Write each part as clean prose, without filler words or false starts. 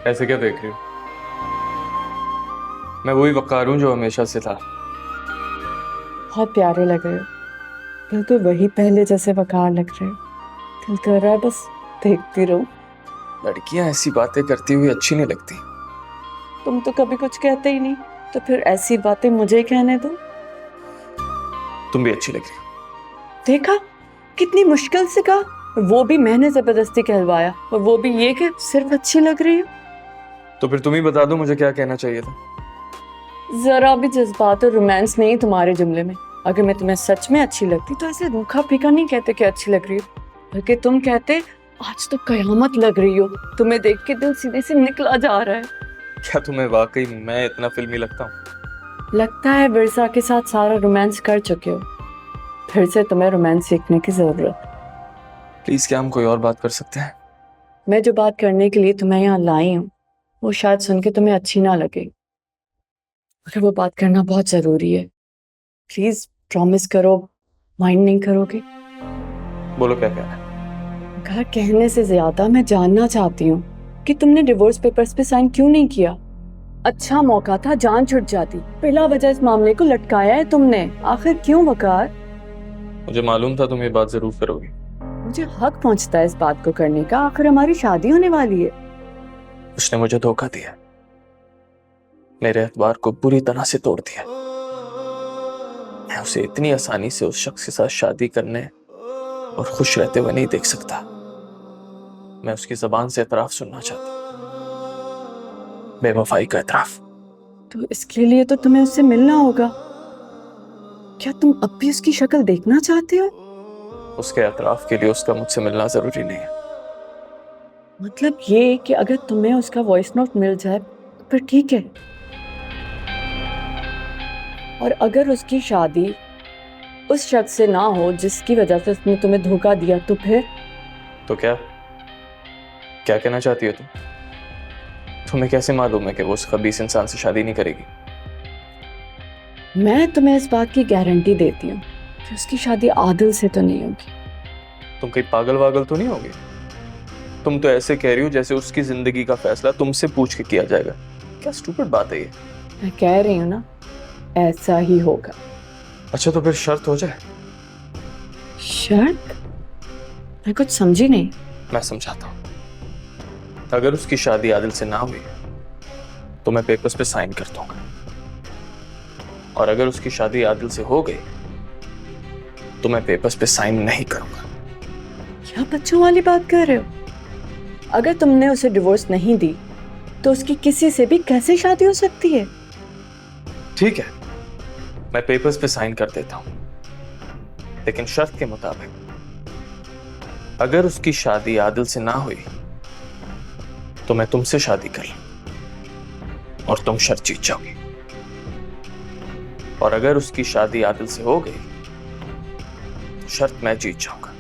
ऐसे क्या देख रही हो? मैं वही वकार हूं जो हमेशा से था। बहुत प्यारे लग रहे हो। बिल्कुल वही पहले जैसे वकार लग रहे हो। दिल कर रहा है बस देखती रहूं। लड़कियां ऐसी बातें करती हुई अच्छी नहीं लगती। तुम तो कभी कुछ कहते ही नहीं, तो फिर ऐसी बातें मुझे ही कहने दो। तुम भी अच्छी लग रही हो। देखा, कितनी मुश्किल से कहा, और वो भी मैंने जबरदस्ती कहलवाया, और वो भी ये कि सिर्फ अच्छी लग रही हो। तो फिर तुम ही बता दो मुझे क्या कहना चाहिए था। जरा भी जज्बात और रोमांस नहीं तुम्हारे जुमले में। अगर मैं तुम्हें सच में अच्छी लगती तो ऐसे रूखा फीका नहीं कहते कि अच्छी लग रही हो, बल्कि तुम कहते आज तो कयामत लग रही हो। तुम्हें देख के दिल सीने से निकला जा रहा है। क्या तुम्हें वाकई मैं इतना फिल्मी लगता हूँ? लगता है बिरसा के साथ सारा रोमांस कर चुके हो, फिर से तुम्हें रोमांस सीखने की जरूरत। प्लीज, क्या हम कोई और बात कर सकते हैं? मैं जो बात करने के लिए तुम्हें यहाँ लाई हूँ वो शायद सुन के तुम्हें अच्छी ना लगे, मगर वो बात करना बहुत जरूरी है। प्लीज प्रॉमिस करो, माइंड नहीं करोगे? बोलो क्या कहना है। घर कहने से ज्यादा मैं जानना चाहती हूँ कि तुमने डिवोर्स पेपर्स पे साइन क्यों नहीं किया। अच्छा मौका था, जान छुट जाती। बिला वजह इस मामले को लटकाया है तुमने, आखिर क्यों वकार? मुझे मालूम था तुम ये बात जरूर करोगी। मुझे हक पहुंचता है इस बात को करने का, आखिर हमारी शादी होने वाली है। उसने मुझे धोखा दिया, मेरे एतबार को बुरी तरह से तोड़ दिया। मैं उसे इतनी आसानी से उस शख्स के साथ शादी करने और खुश रहते हुए नहीं देख सकता। मैं उसकी जबान से एतराफ सुनना चाहता, बेवफाई का एतराफ। तो इसके लिए तो तुम्हें उससे मिलना होगा। क्या तुम अब भी उसकी शक्ल देखना चाहते हो? उसके एतराफ के लिए उसका मुझसे मिलना जरूरी नहीं है। मतलब ये कि अगर तुम्हें उसका वॉइस नोट मिल जाए तो फिर ठीक है, और अगर उसकी शादी उस शख्स से ना हो जिसकी वजह से उसने तुम्हें धोखा दिया तो फिर? तो क्या क्या कहना चाहती हो तुम? तुम्हें कैसे मालूम है कि वो उस खबीस इंसान से शादी नहीं करेगी? मैं तुम्हें इस बात की गारंटी देती हूँ कि उसकी शादी आदिल से तो नहीं होगी। तुम कहीं पागल वागल तो नहीं होगी? तुम तो ऐसे कह रही हो जैसे उसकी जिंदगी का फैसला तुमसे पूछ के किया जाएगा। क्या स्टूपिड बात है ये। मैं कह रही हूँ ना, ऐसा ही होगा। अच्छा, तो फिर शर्त हो जाए। शर्त? मैं कुछ समझी नहीं। मैं समझाता हूँ। अगर उसकी शादी आदिल से ना हुई तो मैं पेपर्स पे साइन कर दूंगा, और अगर उसकी शादी आदिल से हो गई तो मैं पेपर्स पे साइन नहीं करूंगा। क्या बच्चों वाली बात कर रहे हो? अगर तुमने उसे डिवोर्स नहीं दी तो उसकी किसी से भी कैसे शादी हो सकती है? ठीक है, मैं पेपर्स पे साइन कर देता हूं, लेकिन शर्त के मुताबिक अगर उसकी शादी आदिल से ना हुई तो मैं तुमसे शादी कर लूं और तुम शर्त जीत जाओगी, और अगर उसकी शादी आदिल से हो गई तो शर्त मैं जीत जाऊंगा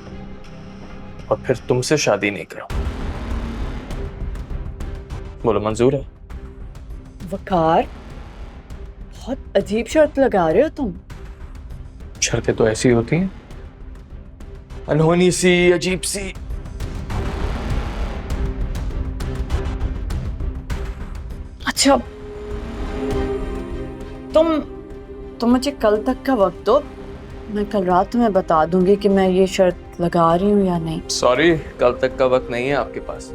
और फिर तुमसे शादी नहीं करूंगा। बोलो, मंजूर है? वकार, बहुत अजीब शर्त लगा रहे हो तुम। शर्तें तो ऐसी होती हैं, अनहोनी सी, अजीब सी। अच्छा, तुम मुझे कल तक का वक्त दो, मैं कल रात तुम्हें बता दूंगी कि मैं ये शर्त लगा रही हूँ या नहीं। सॉरी, कल तक का वक्त नहीं है आपके पास।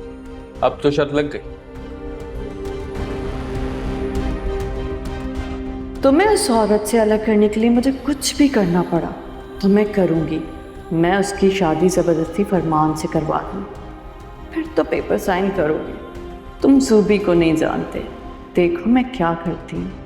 अब तो शर्त लग गई। तुम्हें उस औरत से अलग करने के लिए मुझे कुछ भी करना पड़ा तो मैं करूंगी। मैं उसकी शादी जबरदस्ती फरमान से करवा दूँ, फिर तो पेपर साइन करोगे। तुम सूबी को नहीं जानते, देखो मैं क्या करती हूँ।